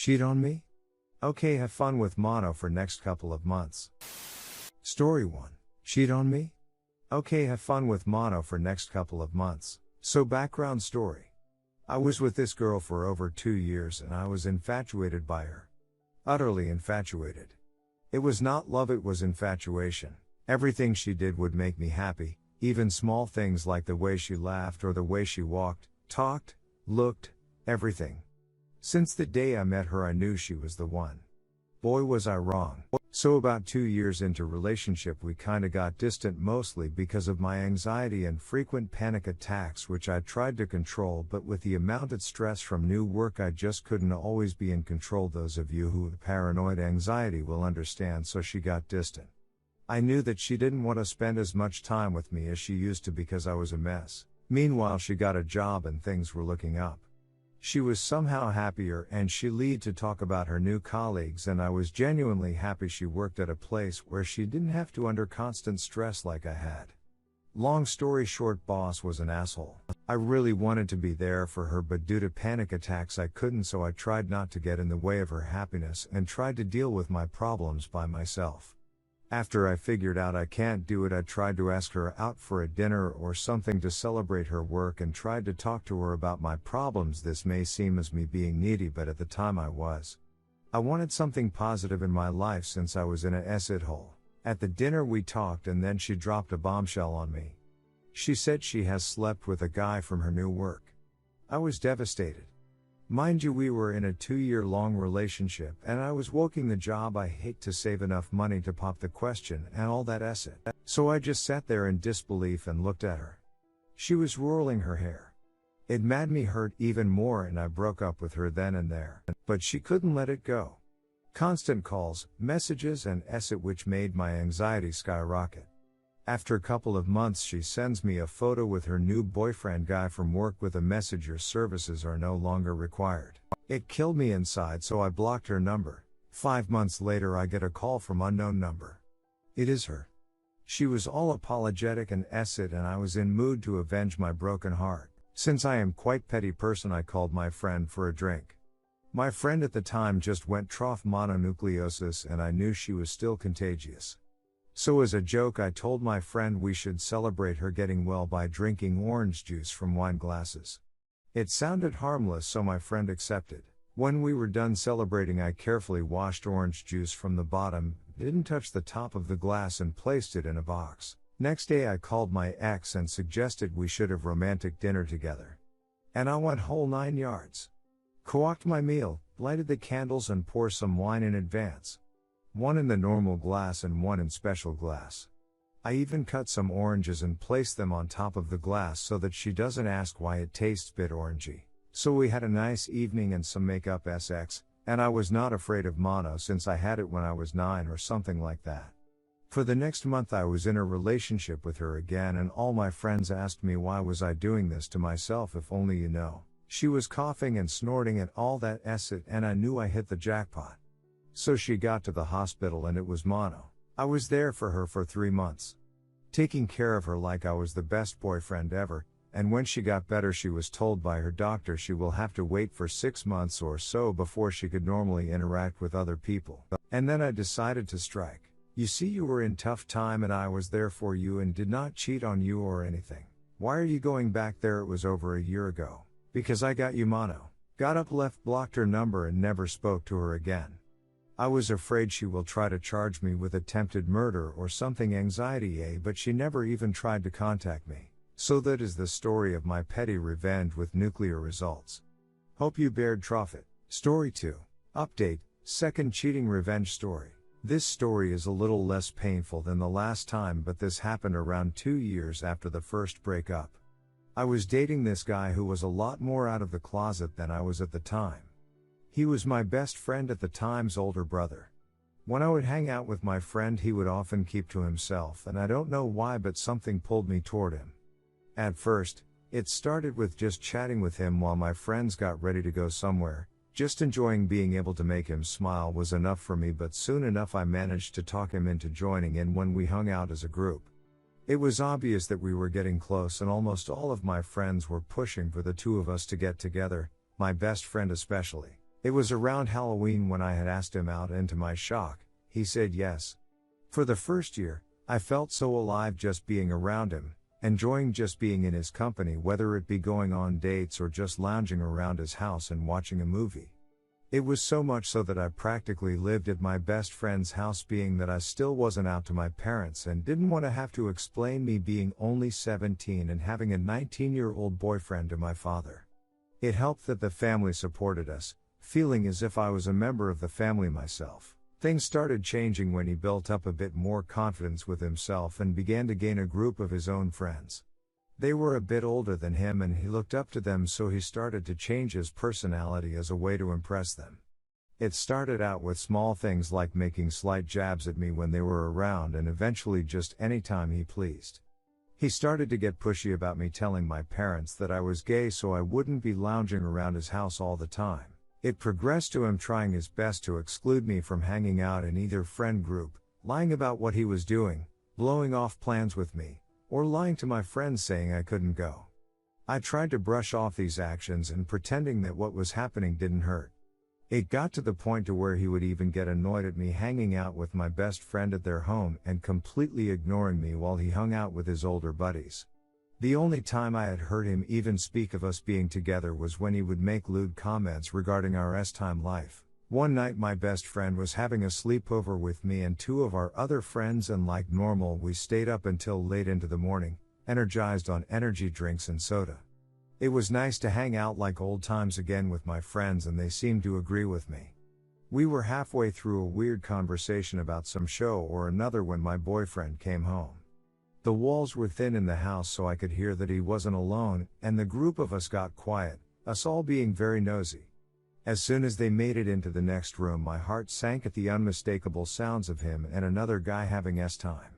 Cheat on me? Okay, have fun with mono for next couple of months. Story 1. Cheat on me? Okay, have fun with mono for next couple of months. So background story. I was with this girl for over 2 years and I was infatuated by her. Utterly infatuated. It was not love, it was infatuation. Everything she did would make me happy, even small things like the way she laughed or the way she walked, talked, looked, everything. Since the day I met her I knew she was the one. Boy was I wrong. So about 2 years into relationship we kinda got distant, mostly because of my anxiety and frequent panic attacks which I tried to control, but with the amount of stress from new work I just couldn't always be in control. Those of you who have paranoid anxiety will understand, so she got distant. I knew that she didn't want to spend as much time with me as she used to because I was a mess. Meanwhile she got a job and things were looking up. She was somehow happier and she lead to talk about her new colleagues, and I was genuinely happy she worked at a place where she didn't have to under constant stress like I had. Long story short, boss was an asshole. I really wanted to be there for her, but due to panic attacks I couldn't, so I tried not to get in the way of her happiness and tried to deal with my problems by myself. After I figured out I can't do it, I tried to ask her out for a dinner or something to celebrate her work and tried to talk to her about my problems. This may seem as me being needy, but at the time I wanted something positive in my life since I was in a acid hole. At the dinner we talked and then she dropped a bombshell on me. She said she has slept with a guy from her new work. I was devastated. Mind you, we were in a 2-year-long relationship and I was working the job I hate to save enough money to pop the question and all that acid. So I just sat there in disbelief and looked at her. She was rolling her hair. It made me hurt even more and I broke up with her then and there. But she couldn't let it go. Constant calls, messages and acid which made my anxiety skyrocket. After a couple of months she sends me a photo with her new boyfriend guy from work with a message: your services are no longer required. It killed me inside, so I blocked her number. 5 months later I get a call from unknown number. It is her. She was all apologetic and acid and I was in mood to avenge my broken heart. Since I am quite petty person I called my friend for a drink. My friend at the time just went troph mononucleosis and I knew she was still contagious. So as a joke I told my friend we should celebrate her getting well by drinking orange juice from wine glasses. It sounded harmless, so my friend accepted. When we were done celebrating I carefully washed orange juice from the bottom, didn't touch the top of the glass and placed it in a box. Next day I called my ex and suggested we should have romantic dinner together. And I went whole 9 yards. Cooked my meal, lighted the candles and poured some wine in advance. One in the normal glass and one in special glass. I even cut some oranges and placed them on top of the glass so that she doesn't ask why it tastes bit orangey. So we had a nice evening and some makeup SX, and I was not afraid of mono since I had it when I was 9 or something like that. For the next month I was in a relationship with her again and all my friends asked me why was I doing this to myself, if only you know. She was coughing and snorting and all that acid and I knew I hit the jackpot. So she got to the hospital and it was mono. I was there for her for 3 months. Taking care of her like I was the best boyfriend ever, and when she got better she was told by her doctor she will have to wait for 6 months or so before she could normally interact with other people. And then I decided to strike. You see, you were in tough time and I was there for you and did not cheat on you or anything. Why are you going back there? It was over a year ago. Because I got you mono. Got up, left, blocked her number and never spoke to her again. I was afraid she will try to charge me with attempted murder or something anxiety, but she never even tried to contact me. So that is the story of my petty revenge with nuclear results. Hope you bared troph it. Story 2. Update, second cheating revenge story. This story is a little less painful than the last time, but this happened around 2 years after the first breakup. I was dating this guy who was a lot more out of the closet than I was at the time. He was my best friend at the time's older brother. When I would hang out with my friend he would often keep to himself, and I don't know why, but something pulled me toward him. At first, it started with just chatting with him while my friends got ready to go somewhere. Just enjoying being able to make him smile was enough for me, but soon enough I managed to talk him into joining in when we hung out as a group. It was obvious that we were getting close and almost all of my friends were pushing for the two of us to get together, my best friend especially. It was around Halloween when I had asked him out, and to my shock, he said yes. For the first year, I felt so alive just being around him, enjoying just being in his company, whether it be going on dates or just lounging around his house and watching a movie. It was so much so that I practically lived at my best friend's house, being that I still wasn't out to my parents and didn't want to have to explain me being only 17 and having a 19-year-old boyfriend to my father. It helped that the family supported us, feeling as if I was a member of the family myself. Things started changing when he built up a bit more confidence with himself and began to gain a group of his own friends. They were a bit older than him and he looked up to them, so he started to change his personality as a way to impress them. It started out with small things like making slight jabs at me when they were around, and eventually just anytime he pleased. He started to get pushy about me telling my parents that I was gay so I wouldn't be lounging around his house all the time. It progressed to him trying his best to exclude me from hanging out in either friend group, lying about what he was doing, blowing off plans with me, or lying to my friends saying I couldn't go. I tried to brush off these actions and pretending that what was happening didn't hurt. It got to the point to where he would even get annoyed at me hanging out with my best friend at their home and completely ignoring me while he hung out with his older buddies. The only time I had heard him even speak of us being together was when he would make lewd comments regarding our S-time life. One night my best friend was having a sleepover with me and two of our other friends, and like normal we stayed up until late into the morning, energized on energy drinks and soda. It was nice to hang out like old times again with my friends, and they seemed to agree with me. We were halfway through a weird conversation about some show or another when my boyfriend came home. The walls were thin in the house so I could hear that he wasn't alone, and the group of us got quiet, us all being very nosy. As soon as they made it into the next room, my heart sank at the unmistakable sounds of him and another guy having S-time.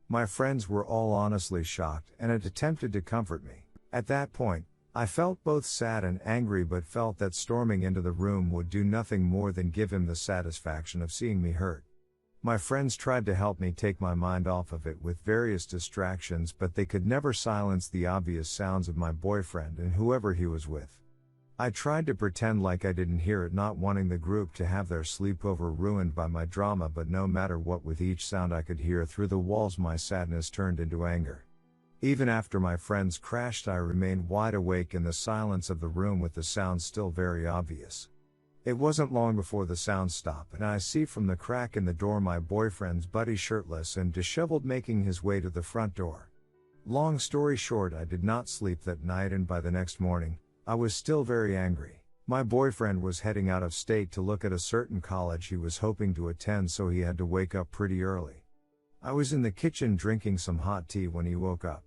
My friends were all honestly shocked and had attempted to comfort me. At that point, I felt both sad and angry, but felt that storming into the room would do nothing more than give him the satisfaction of seeing me hurt. My friends tried to help me take my mind off of it with various distractions, but they could never silence the obvious sounds of my boyfriend and whoever he was with. I tried to pretend like I didn't hear it, not wanting the group to have their sleepover ruined by my drama, but no matter what, with each sound I could hear through the walls, my sadness turned into anger. Even after my friends crashed, I remained wide awake in the silence of the room with the sounds still very obvious. It wasn't long before the sounds stopped and I see from the crack in the door my boyfriend's buddy, shirtless and disheveled, making his way to the front door. Long story short, I did not sleep that night, and by the next morning, I was still very angry. My boyfriend was heading out of state to look at a certain college he was hoping to attend, so he had to wake up pretty early. I was in the kitchen drinking some hot tea when he woke up.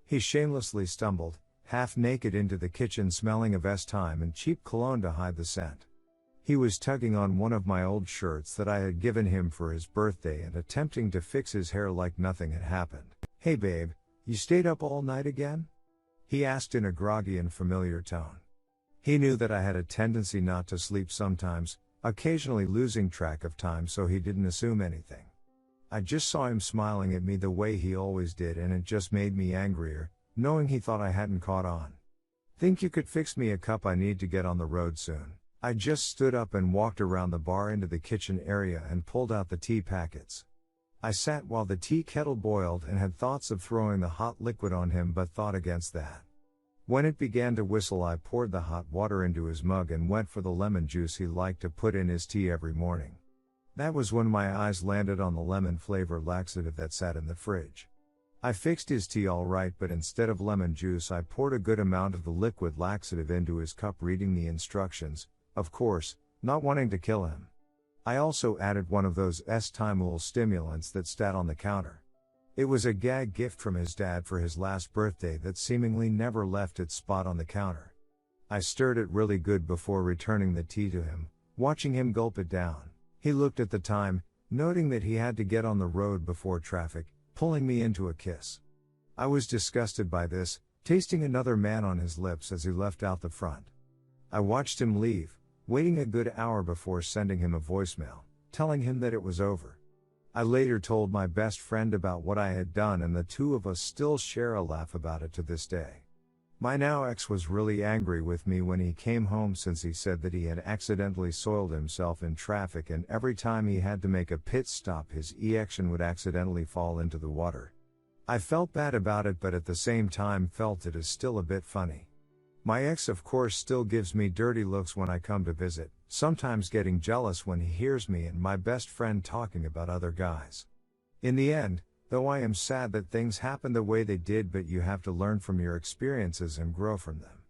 He shamelessly stumbled, half naked, into the kitchen, smelling of S-time and cheap cologne to hide the scent. He was tugging on one of my old shirts that I had given him for his birthday and attempting to fix his hair like nothing had happened. "Hey babe, you stayed up all night again?" he asked in a groggy and familiar tone. He knew that I had a tendency not to sleep sometimes, occasionally losing track of time, so he didn't assume anything. I just saw him smiling at me the way he always did, and it just made me angrier, knowing he thought I hadn't caught on. "Think you could fix me a cup? I need to get on the road soon." I just stood up and walked around the bar into the kitchen area and pulled out the tea packets. I sat while the tea kettle boiled and had thoughts of throwing the hot liquid on him, but thought against that. When it began to whistle, I poured the hot water into his mug and went for the lemon juice he liked to put in his tea every morning. That was when my eyes landed on the lemon flavor laxative that sat in the fridge. I fixed his tea all right, but instead of lemon juice I poured a good amount of the liquid laxative into his cup, reading the instructions, of course, not wanting to kill him. I also added one of those S-time stimulants that sat on the counter. It was a gag gift from his dad for his last birthday that seemingly never left its spot on the counter. I stirred it really good before returning the tea to him, watching him gulp it down. He looked at the time, noting that he had to get on the road before traffic, pulling me into a kiss. I was disgusted by this, tasting another man on his lips as he left out the front. I watched him leave, waiting a good hour before sending him a voicemail, telling him that it was over. I later told my best friend about what I had done, and the two of us still share a laugh about it to this day. My now ex was really angry with me when he came home since he said that he had accidentally soiled himself in traffic and every time he had to make a pit stop his ejection would accidentally fall into the water. I felt bad about it but at the same time felt it is still a bit funny. My ex of course still gives me dirty looks when I come to visit, sometimes getting jealous when he hears me and my best friend talking about other guys. In the end, though I am sad that things happened the way they did but you have to learn from your experiences and grow from them.